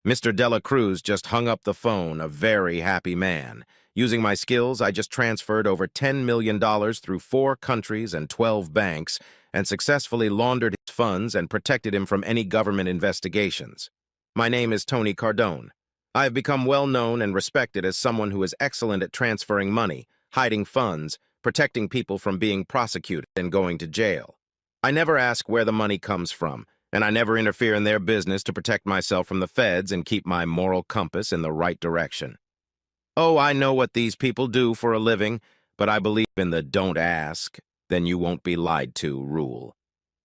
Mr. Dela Cruz just hung up the phone, a very happy man. Using my skills, I just transferred over $10 million through 4 countries and 12 banks and successfully laundered his funds and protected him from any government investigations. My name is Tony Cardone. I have become well known and respected as someone who is excellent at transferring money, hiding funds, protecting people from being prosecuted and going to jail. I never ask where the money comes from, and I never interfere in their business to protect myself from the feds and keep my moral compass in the right direction. Oh, I know what these people do for a living, but I believe in the don't ask, then you won't be lied to rule.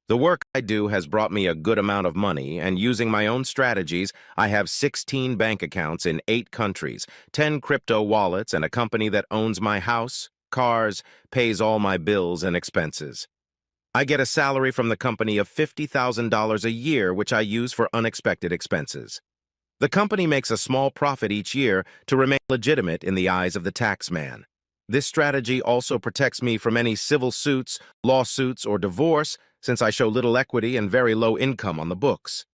The work I do has brought me a good amount of money, and using my own strategies, I have 16 bank accounts in 8 countries, 10 crypto wallets, and a company that owns my house, cars, pays all my bills and expenses. I get a salary from the company of $50,000 a year, which I use for unexpected expenses. The company makes a small profit each year to remain legitimate in the eyes of the tax man. This strategy also protects me from any civil suits, lawsuits, or divorce, since I show little equity and very low income on the books.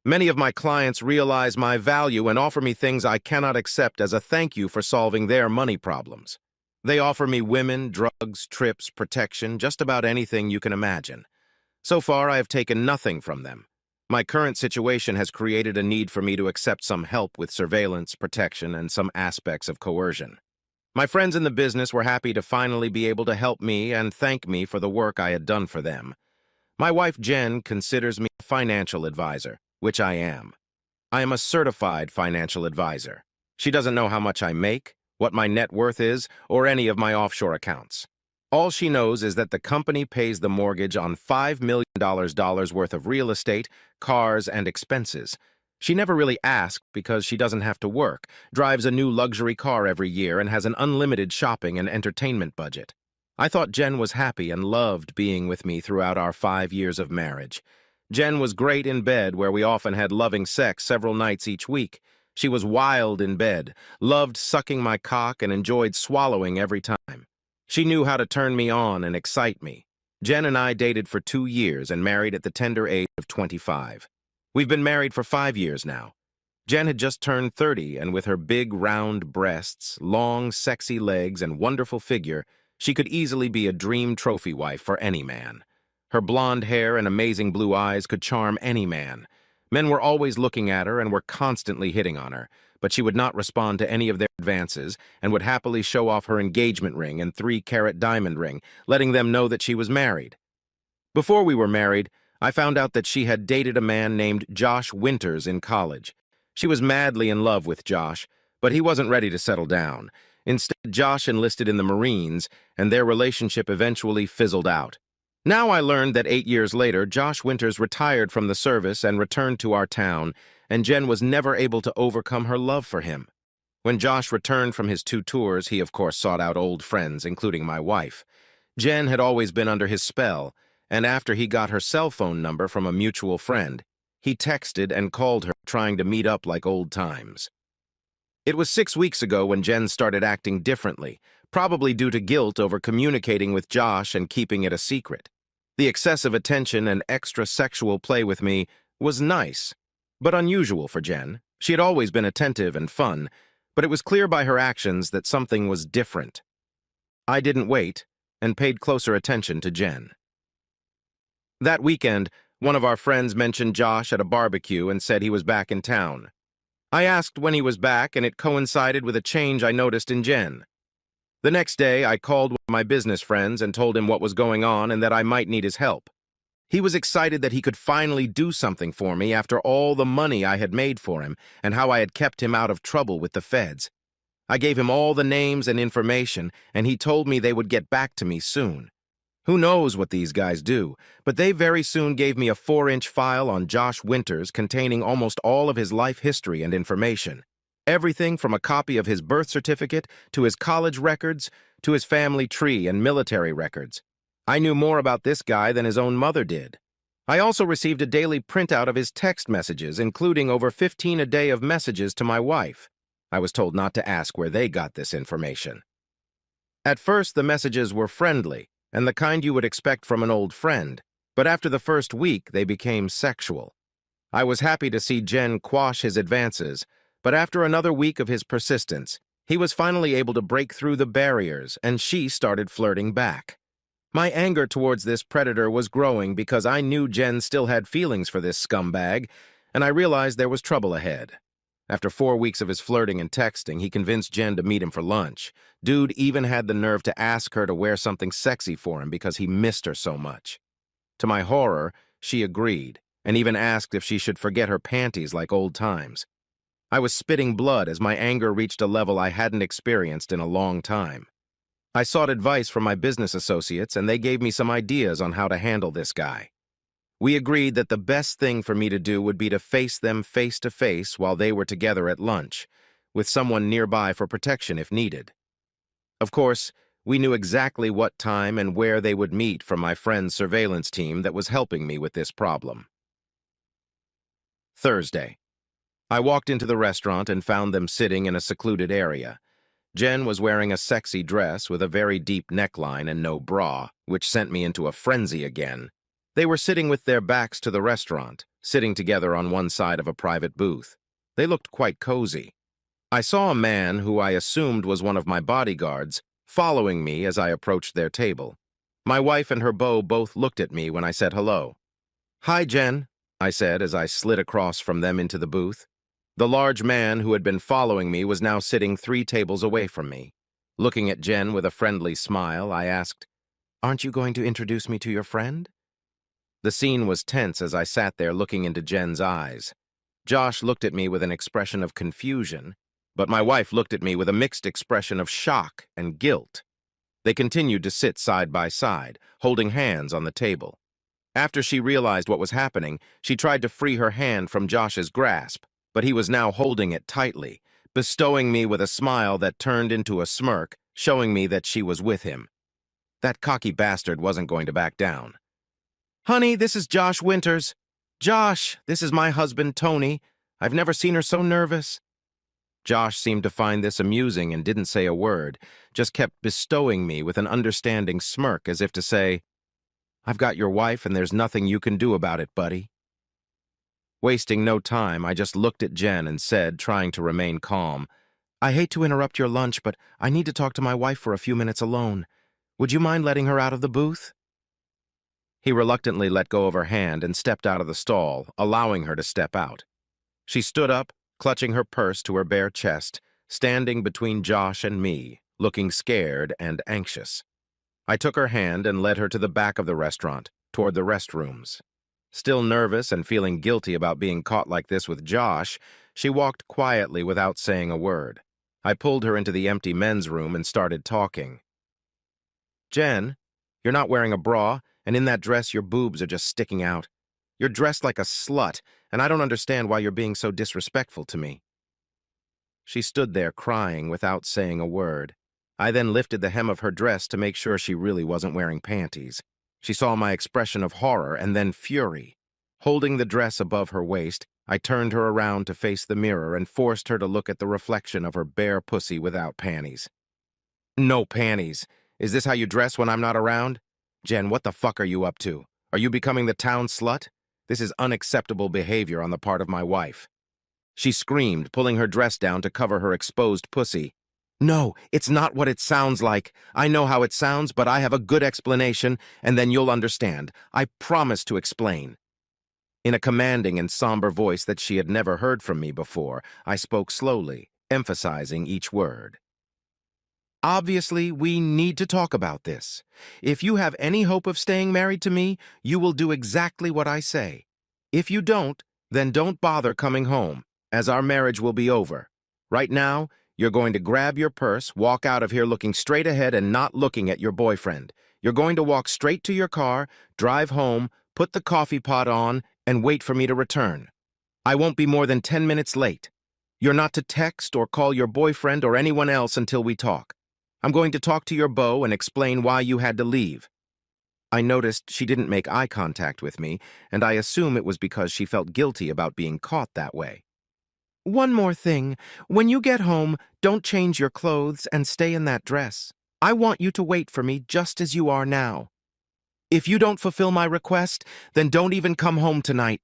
Many of my clients realize my value and offer me things I cannot accept as a thank you for solving their money problems. They offer me women, drugs, trips, protection, just about anything you can imagine. So far, I have taken nothing from them. My current situation has created a need for me to accept some help with surveillance, protection, and some aspects of coercion. My friends in the business were happy to finally be able to help me and thank me for the work I had done for them. My wife, Jen, considers me a financial advisor, which I am. I am a certified financial advisor. She doesn't know how much I make, what my net worth is, or any of my offshore accounts. All she knows is that the company pays the mortgage on $5 million worth of real estate, cars, and expenses. She never really asked because she doesn't have to work, drives a new luxury car every year, and has an unlimited shopping and entertainment budget. I thought Jen was happy and loved being with me throughout our 5 years of marriage. Jen was great in bed, where we often had loving sex several nights each week. She was wild in bed, loved sucking my cock, and enjoyed swallowing every time. She knew how to turn me on and excite me. Jen and I dated for 2 years and married at the tender age of 25. We've been married for 5 years now. Jen had just turned 30, and with her big, round breasts, long, sexy legs, and wonderful figure, she could easily be a dream trophy wife for any man. Her blonde hair and amazing blue eyes could charm any man. Men were always looking at her and were constantly hitting on her, but she would not respond to any of their advances and would happily show off her engagement ring and 3-carat diamond ring, letting them know that she was married. Before we were married, I found out that she had dated a man named Josh Winters in college. She was madly in love with Josh, but he wasn't ready to settle down. Instead, Josh enlisted in the Marines, and their relationship eventually fizzled out. Now I learned that 8 years later, Josh Winters retired from the service and returned to our town, and Jen was never able to overcome her love for him. When Josh returned from his 2 tours, he of course sought out old friends, including my wife. Jen had always been under his spell, and after he got her cell phone number from a mutual friend, he texted and called her, trying to meet up like old times. It was 6 weeks ago when Jen started acting differently, probably due to guilt over communicating with Josh and keeping it a secret. The excessive attention and extra sexual play with me was nice, but unusual for Jen. She had always been attentive and fun, but it was clear by her actions that something was different. I didn't wait and paid closer attention to Jen. That weekend, one of our friends mentioned Josh at a barbecue and said he was back in town. I asked when he was back, and it coincided with a change I noticed in Jen. The next day, I called one of my business friends and told him what was going on and that I might need his help. He was excited that he could finally do something for me after all the money I had made for him and how I had kept him out of trouble with the feds. I gave him all the names and information, and he told me they would get back to me soon. Who knows what these guys do, but they very soon gave me a 4-inch file on Josh Winters containing almost all of his life history and information. Everything from a copy of his birth certificate to his college records to his family tree and military records. I knew more about this guy than his own mother did. I also received a daily printout of his text messages, including over 15 a day of messages to my wife. I was told not to ask where they got this information. At first, the messages were friendly, and the kind you would expect from an old friend, but after the first week, they became sexual. I was happy to see Jen quash his advances, but after another week of his persistence, he was finally able to break through the barriers, and she started flirting back. My anger towards this predator was growing because I knew Jen still had feelings for this scumbag, and I realized there was trouble ahead. After 4 weeks of his flirting and texting, he convinced Jen to meet him for lunch. Dude even had the nerve to ask her to wear something sexy for him because he missed her so much. To my horror, she agreed, and even asked if she should forget her panties like old times. I was spitting blood as my anger reached a level I hadn't experienced in a long time. I sought advice from my business associates, and they gave me some ideas on how to handle this guy. We agreed that the best thing for me to do would be to face them face to face while they were together at lunch, with someone nearby for protection if needed. Of course, we knew exactly what time and where they would meet from my friend's surveillance team that was helping me with this problem. Thursday. I walked into the restaurant and found them sitting in a secluded area. Jen was wearing a sexy dress with a very deep neckline and no bra, which sent me into a frenzy again. They were sitting with their backs to the restaurant, sitting together on one side of a private booth. They looked quite cozy. I saw a man, who I assumed was one of my bodyguards, following me as I approached their table. My wife and her beau both looked at me when I said hello. "Hi, Jen," I said as I slid across from them into the booth. The large man who had been following me was now sitting 3 tables away from me. Looking at Jen with a friendly smile, I asked, "Aren't you going to introduce me to your friend?" The scene was tense as I sat there looking into Jen's eyes. Josh looked at me with an expression of confusion, but my wife looked at me with a mixed expression of shock and guilt. They continued to sit side by side, holding hands on the table. After she realized what was happening, she tried to free her hand from Josh's grasp, but he was now holding it tightly, bestowing me with a smile that turned into a smirk, showing me that she was with him. That cocky bastard wasn't going to back down. "Honey, this is Josh Winters. Josh, this is my husband, Tony. I've never seen her so nervous." Josh seemed to find this amusing and didn't say a word, just kept bestowing me with an understanding smirk as if to say, "I've got your wife and there's nothing you can do about it, buddy." Wasting no time, I just looked at Jen and said, trying to remain calm, "I hate to interrupt your lunch, but I need to talk to my wife for a few minutes alone. Would you mind letting her out of the booth?" He reluctantly let go of her hand and stepped out of the stall, allowing her to step out. She stood up, clutching her purse to her bare chest, standing between Josh and me, looking scared and anxious. I took her hand and led her to the back of the restaurant, toward the restrooms. Still nervous and feeling guilty about being caught like this with Josh, she walked quietly without saying a word. I pulled her into the empty men's room and started talking. "Jen, you're not wearing a bra, and in that dress your boobs are just sticking out. You're dressed like a slut, and I don't understand why you're being so disrespectful to me." She stood there crying without saying a word. I then lifted the hem of her dress to make sure she really wasn't wearing panties. She saw my expression of horror and then fury. Holding the dress above her waist, I turned her around to face the mirror and forced her to look at the reflection of her bare pussy without panties. "No panties. Is this how you dress when I'm not around? Jen, what the fuck are you up to? Are you becoming the town slut? This is unacceptable behavior on the part of my wife." She screamed, pulling her dress down to cover her exposed pussy. "No, it's not what it sounds like. I know how it sounds, but I have a good explanation, and then you'll understand. I promise to explain." In a commanding and somber voice that she had never heard from me before, I spoke slowly, emphasizing each word. "Obviously, we need to talk about this. If you have any hope of staying married to me, you will do exactly what I say. If you don't, then don't bother coming home, as our marriage will be over. Right now, you're going to grab your purse, walk out of here looking straight ahead and not looking at your boyfriend. You're going to walk straight to your car, drive home, put the coffee pot on, and wait for me to return. I won't be more than 10 minutes late. You're not to text or call your boyfriend or anyone else until we talk. I'm going to talk to your beau and explain why you had to leave." I noticed she didn't make eye contact with me, and I assume it was because she felt guilty about being caught that way. "One more thing. When you get home, don't change your clothes and stay in that dress. I want you to wait for me just as you are now. If you don't fulfill my request, then don't even come home tonight.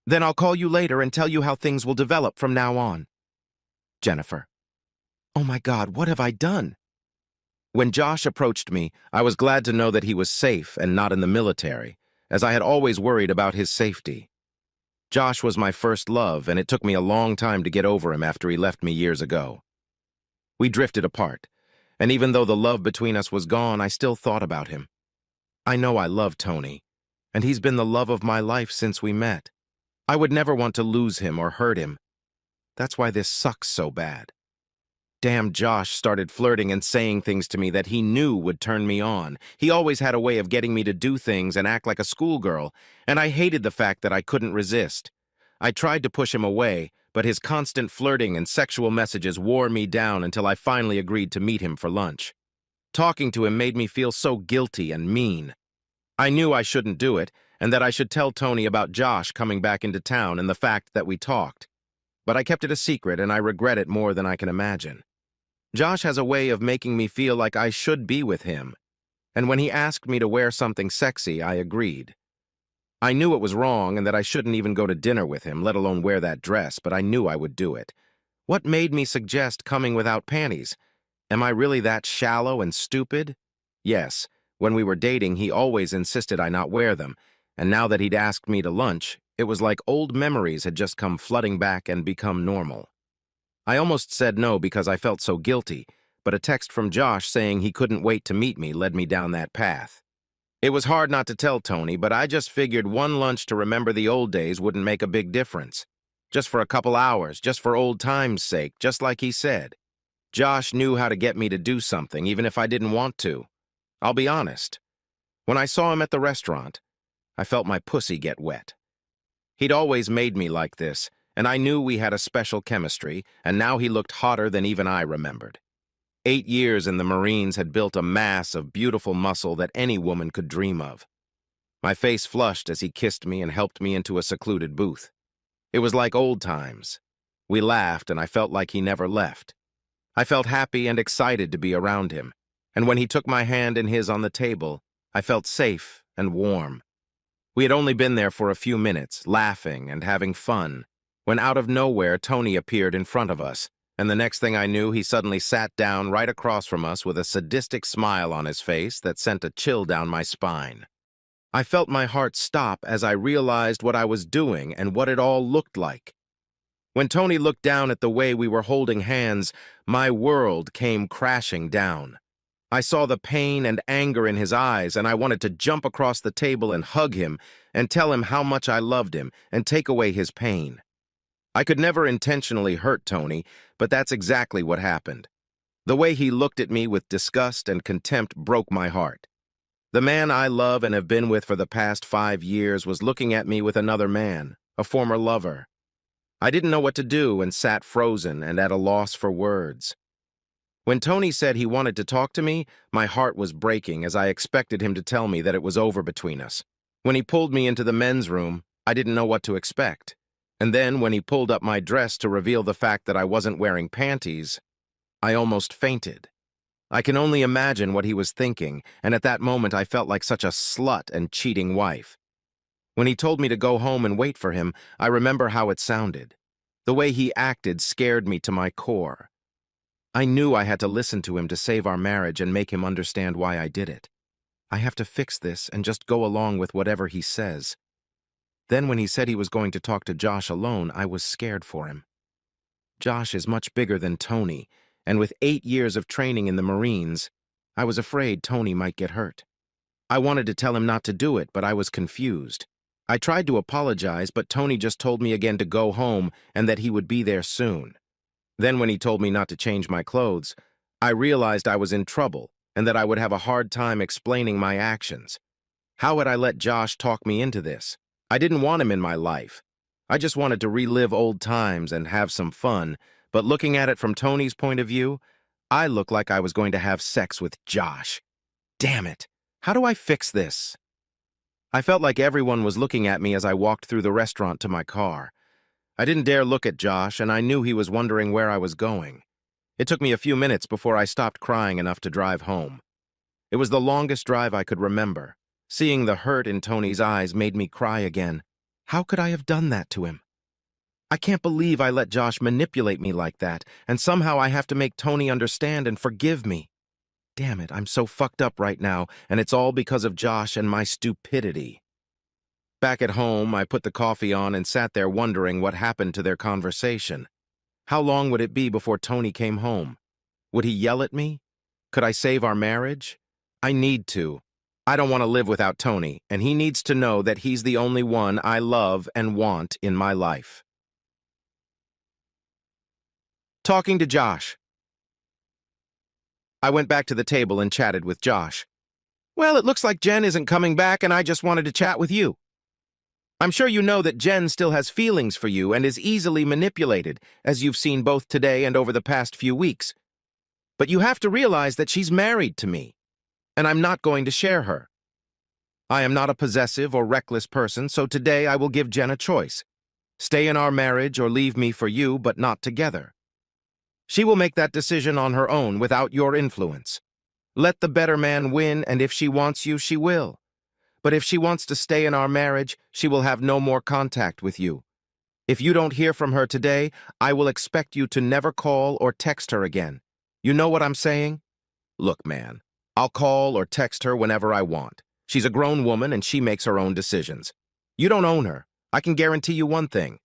Then I'll call you later and tell you how things will develop from now on. Jennifer. Oh my God, what have I done? When Josh approached me, I was glad to know that he was safe and not in the military, as I had always worried about his safety. Josh was my first love, and it took me a long time to get over him after he left me years ago. We drifted apart, and even though the love between us was gone, I still thought about him. I know I love Tony, and he's been the love of my life since we met. I would never want to lose him or hurt him. That's why this sucks so bad. Damn, Josh started flirting and saying things to me that he knew would turn me on. He always had a way of getting me to do things and act like a schoolgirl, and I hated the fact that I couldn't resist. I tried to push him away, but his constant flirting and sexual messages wore me down until I finally agreed to meet him for lunch. Talking to him made me feel so guilty and mean. I knew I shouldn't do it, and that I should tell Tony about Josh coming back into town and the fact that we talked. But I kept it a secret, and I regret it more than I can imagine. Josh has a way of making me feel like I should be with him, and when he asked me to wear something sexy, I agreed. I knew it was wrong and that I shouldn't even go to dinner with him, let alone wear that dress, but I knew I would do it. What made me suggest coming without panties? Am I really that shallow and stupid? Yes, when we were dating, he always insisted I not wear them, and now that he'd asked me to lunch, it was like old memories had just come flooding back and become normal. I almost said no because I felt so guilty, but a text from Josh saying he couldn't wait to meet me led me down that path. It was hard not to tell Tony, but I just figured one lunch to remember the old days wouldn't make a big difference. Just for a couple hours, just for old time's sake, just like he said. Josh knew how to get me to do something, even if I didn't want to. I'll be honest. When I saw him at the restaurant, I felt my pussy get wet. He'd always made me like this, and I knew we had a special chemistry, and now he looked hotter than even I remembered. 8 years in the Marines had built a mass of beautiful muscle that any woman could dream of. My face flushed as he kissed me and helped me into a secluded booth. It was like old times. We laughed, and I felt like he never left. I felt happy and excited to be around him, and when he took my hand in his on the table, I felt safe and warm. We had only been there for a few minutes, laughing and having fun, when out of nowhere Tony appeared in front of us, and the next thing I knew, he suddenly sat down right across from us with a sadistic smile on his face that sent a chill down my spine. I felt my heart stop as I realized what I was doing and what it all looked like. When Tony looked down at the way we were holding hands, my world came crashing down. I saw the pain and anger in his eyes, and I wanted to jump across the table and hug him and tell him how much I loved him and take away his pain. I could never intentionally hurt Tony, but that's exactly what happened. The way he looked at me with disgust and contempt broke my heart. The man I love and have been with for the past 5 years was looking at me with another man, a former lover. I didn't know what to do and sat frozen and at a loss for words. When Tony said he wanted to talk to me, my heart was breaking as I expected him to tell me that it was over between us. When he pulled me into the men's room, I didn't know what to expect. And then, when he pulled up my dress to reveal the fact that I wasn't wearing panties, I almost fainted. I can only imagine what he was thinking, and at that moment I felt like such a slut and cheating wife. When he told me to go home and wait for him, I remember how it sounded. The way he acted scared me to my core. I knew I had to listen to him to save our marriage and make him understand why I did it. I have to fix this and just go along with whatever he says. Then when he said he was going to talk to Josh alone, I was scared for him. Josh is much bigger than Tony, and with 8 years of training in the Marines, I was afraid Tony might get hurt. I wanted to tell him not to do it, but I was confused. I tried to apologize, but Tony just told me again to go home and that he would be there soon. Then when he told me not to change my clothes, I realized I was in trouble and that I would have a hard time explaining my actions. How had I let Josh talk me into this? I didn't want him in my life. I just wanted to relive old times and have some fun, but looking at it from Tony's point of view, I looked like I was going to have sex with Josh. Damn it! How do I fix this? I felt like everyone was looking at me as I walked through the restaurant to my car. I didn't dare look at Josh, and I knew he was wondering where I was going. It took me a few minutes before I stopped crying enough to drive home. It was the longest drive I could remember. Seeing the hurt in Tony's eyes made me cry again. How could I have done that to him? I can't believe I let Josh manipulate me like that, and somehow I have to make Tony understand and forgive me. Damn it, I'm so fucked up right now, and it's all because of Josh and my stupidity. Back at home, I put the coffee on and sat there wondering what happened to their conversation. How long would it be before Tony came home? Would he yell at me? Could I save our marriage? I need to. I don't want to live without Tony, and he needs to know that he's the only one I love and want in my life. Talking to Josh. I went back to the table and chatted with Josh. Well, it looks like Jen isn't coming back, and I just wanted to chat with you. I'm sure you know that Jen still has feelings for you and is easily manipulated, as you've seen both today and over the past few weeks. But you have to realize that she's married to me, and I'm not going to share her. I am not a possessive or reckless person, so today I will give Jen a choice. Stay in our marriage or leave me for you, but not together. She will make that decision on her own without your influence. Let the better man win, and if she wants you, she will. But if she wants to stay in our marriage, she will have no more contact with you. If you don't hear from her today, I will expect you to never call or text her again. You know what I'm saying? Look, man, I'll call or text her whenever I want. She's a grown woman and she makes her own decisions. You don't own her. I can guarantee you one thing.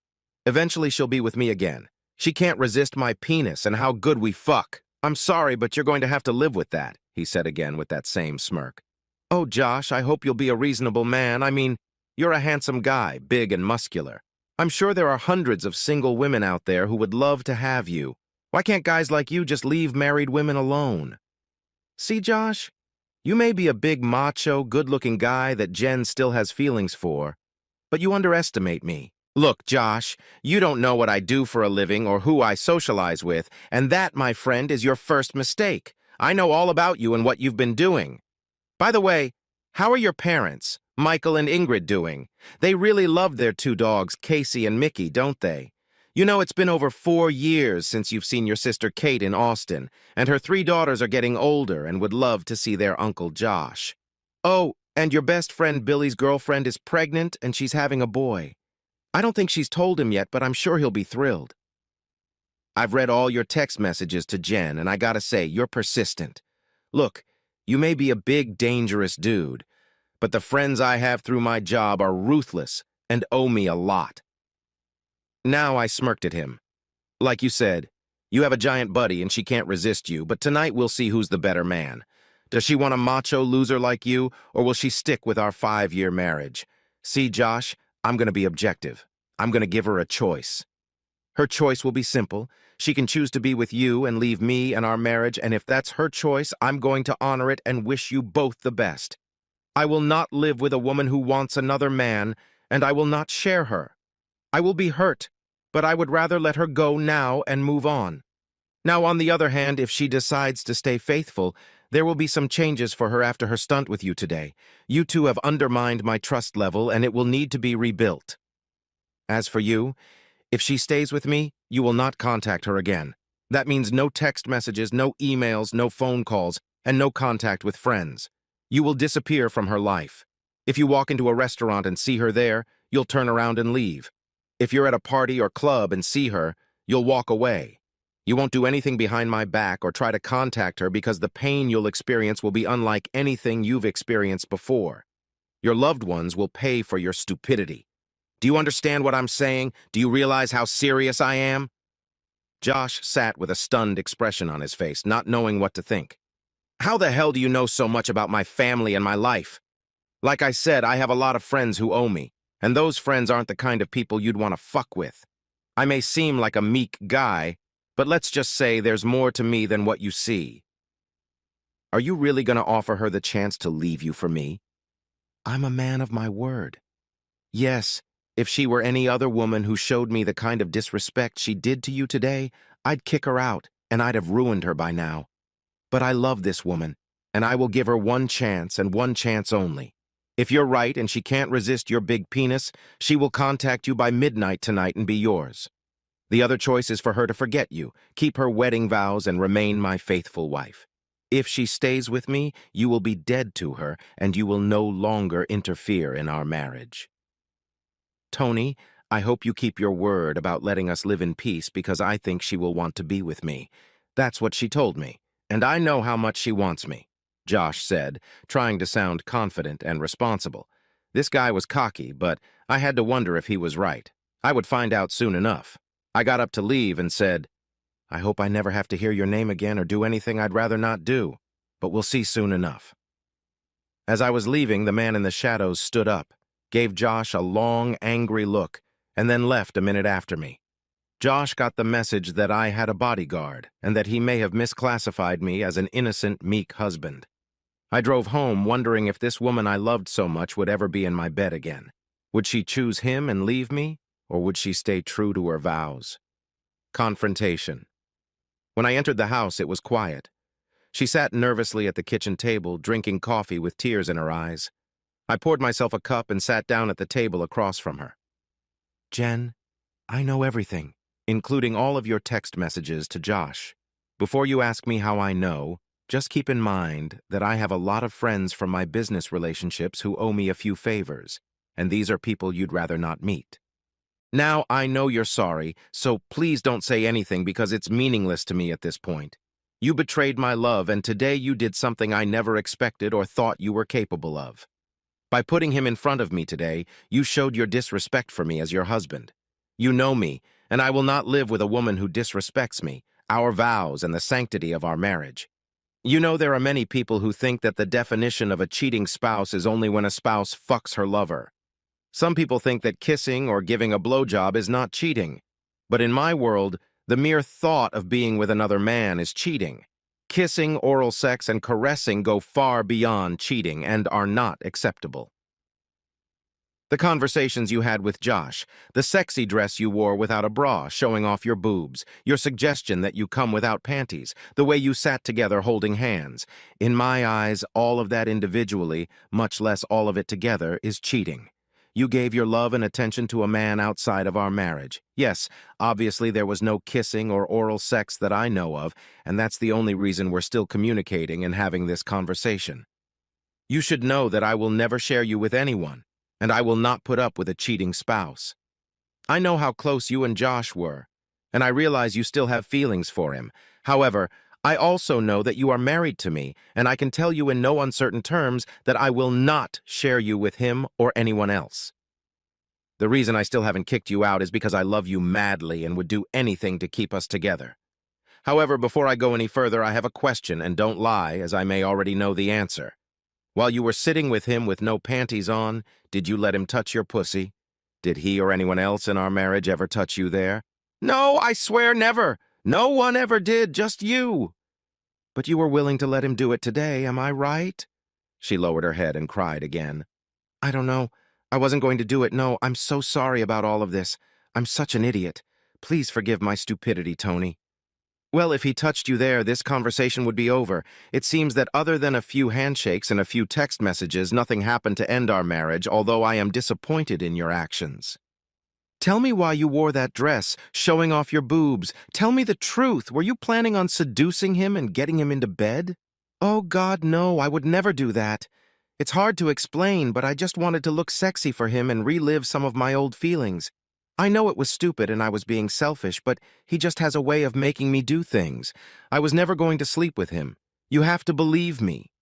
Eventually she'll be with me again. She can't resist my penis and how good we fuck. I'm sorry, but you're going to have to live with that, he said again with that same smirk. Oh, Josh, I hope you'll be a reasonable man. I mean, you're a handsome guy, big and muscular. I'm sure there are hundreds of single women out there who would love to have you. Why can't guys like you just leave married women alone? See, Josh? You may be a big, macho, good-looking guy that Jen still has feelings for, but you underestimate me. Look, Josh, you don't know what I do for a living or who I socialize with, and that, my friend, is your first mistake. I know all about you and what you've been doing. By the way, how are your parents, Michael and Ingrid, doing? They really love their two dogs, Casey and Mickey, don't they? You know, it's been over 4 years since you've seen your sister Kate in Austin, and her 3 daughters are getting older and would love to see their Uncle Josh. Oh, and your best friend Billy's girlfriend is pregnant and she's having a boy. I don't think she's told him yet, but I'm sure he'll be thrilled. I've read all your text messages to Jen, and I gotta say, you're persistent. Look, you may be a big, dangerous dude, but the friends I have through my job are ruthless and owe me a lot. Now I smirked at him. Like you said, you have a giant buddy and she can't resist you, but tonight we'll see who's the better man. Does she want a macho loser like you, or will she stick with our 5-year marriage? See, Josh, I'm going to be objective. I'm going to give her a choice. Her choice will be simple. She can choose to be with you and leave me and our marriage, and if that's her choice, I'm going to honor it and wish you both the best. I will not live with a woman who wants another man, and I will not share her. I will be hurt, but I would rather let her go now and move on. Now, on the other hand, if she decides to stay faithful, there will be some changes for her after her stunt with you today. You two have undermined my trust level, and it will need to be rebuilt. As for you, if she stays with me, you will not contact her again. That means no text messages, no emails, no phone calls, and no contact with friends. You will disappear from her life. If you walk into a restaurant and see her there, you'll turn around and leave. If you're at a party or club and see her, you'll walk away. You won't do anything behind my back or try to contact her because the pain you'll experience will be unlike anything you've experienced before. Your loved ones will pay for your stupidity. Do you understand what I'm saying? Do you realize how serious I am? Josh sat with a stunned expression on his face, not knowing what to think. How the hell do you know so much about my family and my life? Like I said, I have a lot of friends who owe me, and those friends aren't the kind of people you'd want to fuck with. I may seem like a meek guy, but let's just say there's more to me than what you see. Are you really going to offer her the chance to leave you for me? I'm a man of my word. Yes, if she were any other woman who showed me the kind of disrespect she did to you today, I'd kick her out, and I'd have ruined her by now. But I love this woman, and I will give her one chance and one chance only. If you're right and she can't resist your big penis, she will contact you by midnight tonight and be yours. The other choice is for her to forget you, keep her wedding vows, and remain my faithful wife. If she stays with me, you will be dead to her, and you will no longer interfere in our marriage. Tony, I hope you keep your word about letting us live in peace because I think she will want to be with me. That's what she told me, and I know how much she wants me, Josh said, trying to sound confident and responsible. This guy was cocky, but I had to wonder if he was right. I would find out soon enough. I got up to leave and said, I hope I never have to hear your name again or do anything I'd rather not do, but we'll see soon enough. As I was leaving, the man in the shadows stood up, gave Josh a long, angry look, and then left a minute after me. Josh got the message that I had a bodyguard and that he may have misclassified me as an innocent, meek husband. I drove home wondering if this woman I loved so much would ever be in my bed again. Would she choose him and leave me, or would she stay true to her vows? Confrontation. When I entered the house, it was quiet. She sat nervously at the kitchen table, drinking coffee with tears in her eyes. I poured myself a cup and sat down at the table across from her. Jen, I know everything, including all of your text messages to Josh. Before you ask me how I know, just keep in mind that I have a lot of friends from my business relationships who owe me a few favors, and these are people you'd rather not meet. Now, I know you're sorry, so please don't say anything because it's meaningless to me at this point. You betrayed my love, and today you did something I never expected or thought you were capable of. By putting him in front of me today, you showed your disrespect for me as your husband. You know me, and I will not live with a woman who disrespects me, our vows, and the sanctity of our marriage. You know there are many people who think that the definition of a cheating spouse is only when a spouse fucks her lover. Some people think that kissing or giving a blowjob is not cheating. But in my world, the mere thought of being with another man is cheating. Kissing, oral sex, and caressing go far beyond cheating and are not acceptable. The conversations you had with Josh, the sexy dress you wore without a bra showing off your boobs, your suggestion that you come without panties, the way you sat together holding hands. In my eyes, all of that individually, much less all of it together, is cheating. You gave your love and attention to a man outside of our marriage. Yes, obviously there was no kissing or oral sex that I know of, and that's the only reason we're still communicating and having this conversation. You should know that I will never share you with anyone, and I will not put up with a cheating spouse. I know how close you and Josh were, and I realize you still have feelings for him. However, I also know that you are married to me, and I can tell you in no uncertain terms that I will not share you with him or anyone else. The reason I still haven't kicked you out is because I love you madly and would do anything to keep us together. However, before I go any further, I have a question, and don't lie, as I may already know the answer. While you were sitting with him with no panties on, did you let him touch your pussy? Did he or anyone else in our marriage ever touch you there? No, I swear never. No one ever did, just you. But you were willing to let him do it today, am I right? She lowered her head and cried again. I don't know. I wasn't going to do it. No, I'm so sorry about all of this. I'm such an idiot. Please forgive my stupidity, Tony. Well, if he touched you there, this conversation would be over. It seems that other than a few handshakes and a few text messages, nothing happened to end our marriage, although I am disappointed in your actions. Tell me why you wore that dress, showing off your boobs. Tell me the truth. Were you planning on seducing him and getting him into bed? Oh, God, no, I would never do that. It's hard to explain, but I just wanted to look sexy for him and relive some of my old feelings. I know it was stupid and I was being selfish, but he just has a way of making me do things. I was never going to sleep with him. You have to believe me.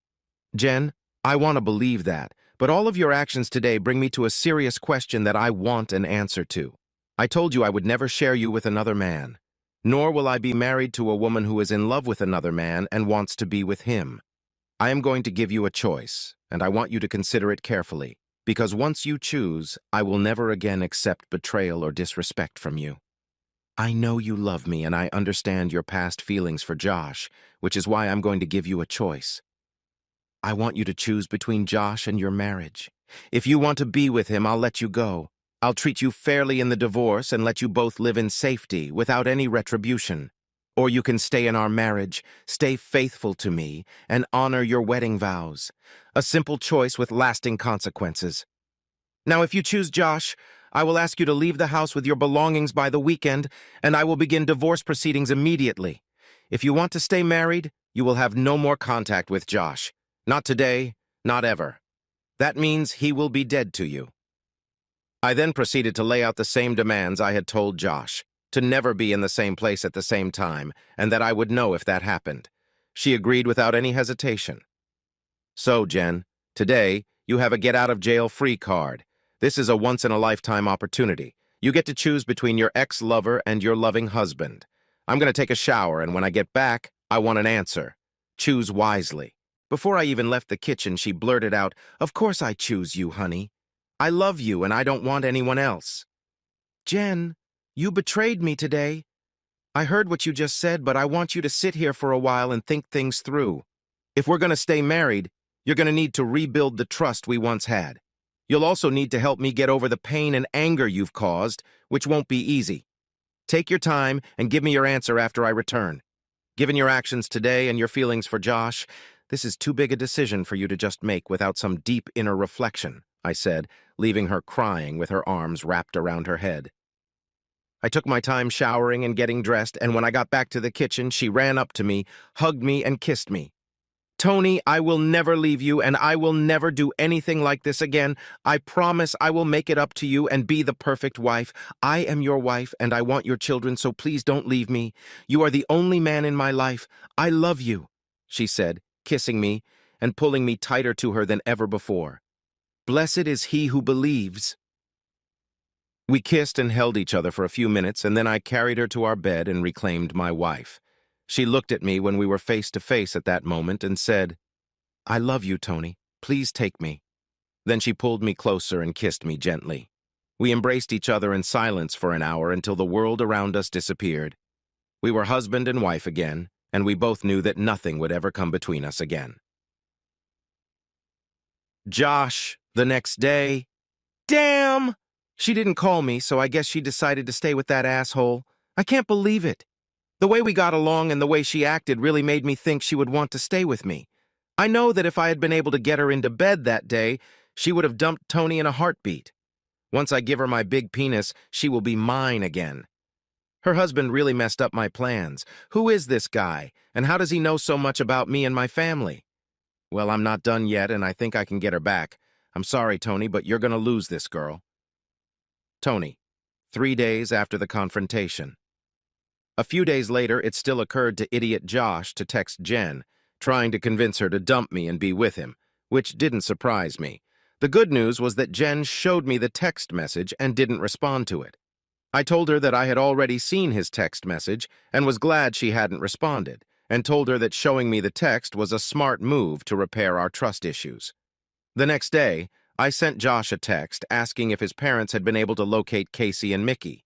Jen, I want to believe that, but all of your actions today bring me to a serious question that I want an answer to. I told you I would never share you with another man, nor will I be married to a woman who is in love with another man and wants to be with him. I am going to give you a choice, and I want you to consider it carefully, because once you choose, I will never again accept betrayal or disrespect from you. I know you love me and I understand your past feelings for Josh, which is why I'm going to give you a choice. I want you to choose between Josh and your marriage. If you want to be with him, I'll let you go. I'll treat you fairly in the divorce and let you both live in safety without any retribution. Or you can stay in our marriage, stay faithful to me, and honor your wedding vows. A simple choice with lasting consequences. Now, if you choose Josh, I will ask you to leave the house with your belongings by the weekend, and I will begin divorce proceedings immediately. If you want to stay married, you will have no more contact with Josh. Not today, not ever. That means he will be dead to you. I then proceeded to lay out the same demands I had told Josh, to never be in the same place at the same time, and that I would know if that happened. She agreed without any hesitation. So, Jen, today, you have a get-out-of-jail-free card. This is a once-in-a-lifetime opportunity. You get to choose between your ex-lover and your loving husband. I'm going to take a shower, and when I get back, I want an answer. Choose wisely. Before I even left the kitchen, she blurted out, "Of course I choose you, honey. I love you, and I don't want anyone else." Jen, you betrayed me today. I heard what you just said, but I want you to sit here for a while and think things through. If we're going to stay married, you're going to need to rebuild the trust we once had. You'll also need to help me get over the pain and anger you've caused, which won't be easy. Take your time and give me your answer after I return. Given your actions today and your feelings for Josh, this is too big a decision for you to just make without some deep inner reflection, I said, leaving her crying with her arms wrapped around her head. I took my time showering and getting dressed, and when I got back to the kitchen, she ran up to me, hugged me, and kissed me. "Tony, I will never leave you, and I will never do anything like this again. I promise I will make it up to you and be the perfect wife. I am your wife, and I want your children, so please don't leave me. You are the only man in my life. I love you," she said, kissing me and pulling me tighter to her than ever before. "Blessed is he who believes." We kissed and held each other for a few minutes, and then I carried her to our bed and reclaimed my wife. She looked at me when we were face to face at that moment and said, "I love you, Tony. Please take me." Then she pulled me closer and kissed me gently. We embraced each other in silence for an hour until the world around us disappeared. We were husband and wife again, and we both knew that nothing would ever come between us again. Josh, the next day. Damn! She didn't call me, so I guess she decided to stay with that asshole. I can't believe it. The way we got along and the way she acted really made me think she would want to stay with me. I know that if I had been able to get her into bed that day, she would have dumped Tony in a heartbeat. Once I give her my big penis, she will be mine again. Her husband really messed up my plans. Who is this guy, and how does he know so much about me and my family? Well, I'm not done yet, and I think I can get her back. I'm sorry, Tony, but you're gonna lose this girl. Tony, 3 days after the confrontation. A few days later, it still occurred to idiot Josh to text Jen, trying to convince her to dump me and be with him, which didn't surprise me. The good news was that Jen showed me the text message and didn't respond to it. I told her that I had already seen his text message and was glad she hadn't responded, and told her that showing me the text was a smart move to repair our trust issues. The next day, I sent Josh a text asking if his parents had been able to locate Casey and Mickey.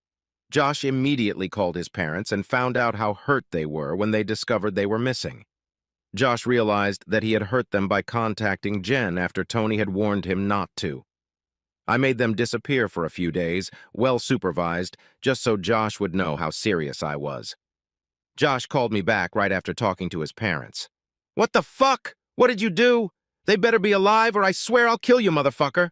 Josh immediately called his parents and found out how hurt they were when they discovered they were missing. Josh realized that he had hurt them by contacting Jen after Tony had warned him not to. I made them disappear for a few days, well supervised, just so Josh would know how serious I was. Josh called me back right after talking to his parents. "What the fuck? What did you do? They better be alive or I swear I'll kill you, motherfucker."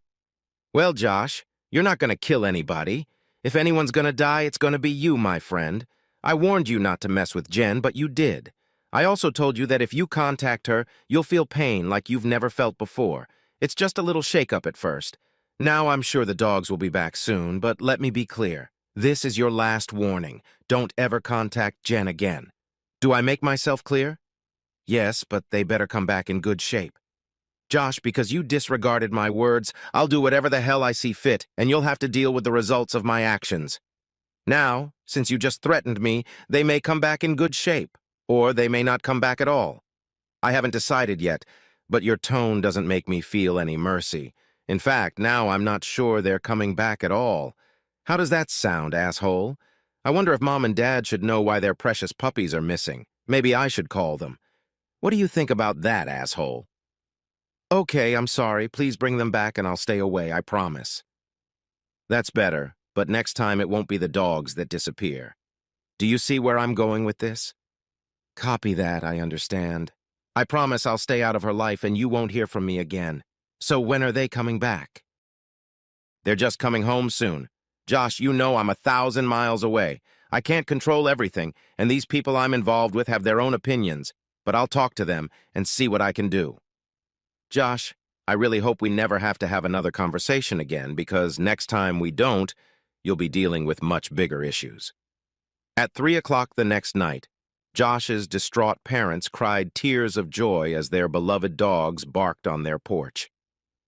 "Well, Josh, you're not gonna kill anybody. If anyone's gonna die, it's gonna be you, my friend. I warned you not to mess with Jen, but you did. I also told you that if you contact her, you'll feel pain like you've never felt before. It's just a little shake-up at first. Now I'm sure the dogs will be back soon, but let me be clear. This is your last warning. Don't ever contact Jen again. Do I make myself clear?" "Yes, but they better come back in good shape." "Josh, because you disregarded my words, I'll do whatever the hell I see fit, and you'll have to deal with the results of my actions. Now, since you just threatened me, they may come back in good shape, or they may not come back at all. I haven't decided yet, but your tone doesn't make me feel any mercy. In fact, now I'm not sure they're coming back at all. How does that sound, asshole? I wonder if Mom and Dad should know why their precious puppies are missing. Maybe I should call them. What do you think about that, asshole?" "Okay, I'm sorry. Please bring them back and I'll stay away, I promise." "That's better, but next time it won't be the dogs that disappear. Do you see where I'm going with this?" "Copy that, I understand. I promise I'll stay out of her life and you won't hear from me again. So when are they coming back?" "They're just coming home soon. Josh, you know I'm 1,000 miles away. I can't control everything, and these people I'm involved with have their own opinions, but I'll talk to them and see what I can do." "Josh, I really hope we never have to have another conversation again because next time we don't, you'll be dealing with much bigger issues. At 3 o'clock the next night, Josh's distraught parents cried tears of joy as their beloved dogs barked on their porch.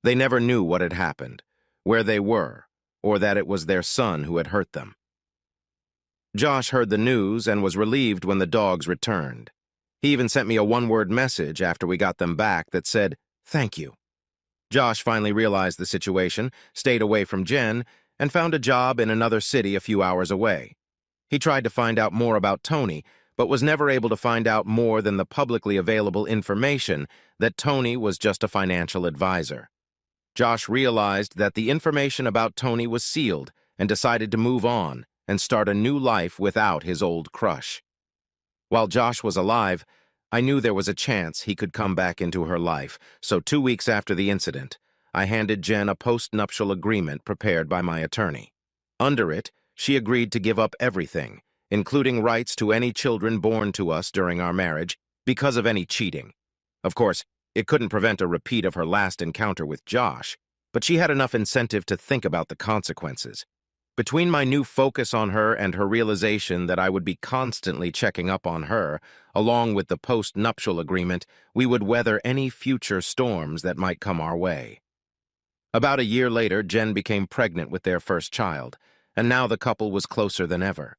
They never knew what had happened, where they were, or that it was their son who had hurt them. Josh heard the news and was relieved when the dogs returned. He even sent me a one-word message after we got them back that said, "Thank you." Josh finally realized the situation, stayed away from Jen, and found a job in another city a few hours away. He tried to find out more about Tony, but was never able to find out more than the publicly available information that Tony was just a financial advisor. Josh realized that the information about Tony was sealed and decided to move on and start a new life without his old crush. While Josh was alive, I knew there was a chance he could come back into her life, so 2 weeks after the incident, I handed Jen a post-nuptial agreement prepared by my attorney. Under it, she agreed to give up everything, including rights to any children born to us during our marriage, because of any cheating. Of course, it couldn't prevent a repeat of her last encounter with Josh, but she had enough incentive to think about the consequences. Between my new focus on her and her realization that I would be constantly checking up on her, along with the post-nuptial agreement, we would weather any future storms that might come our way. About a year later, Jen became pregnant with their first child, and now the couple was closer than ever.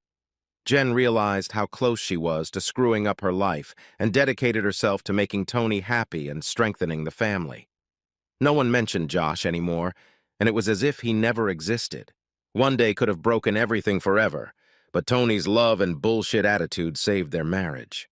Jen realized how close she was to screwing up her life and dedicated herself to making Tony happy and strengthening the family. No one mentioned Josh anymore, and it was as if he never existed. One day could have broken everything forever, but Tony's love and bullshit attitude saved their marriage.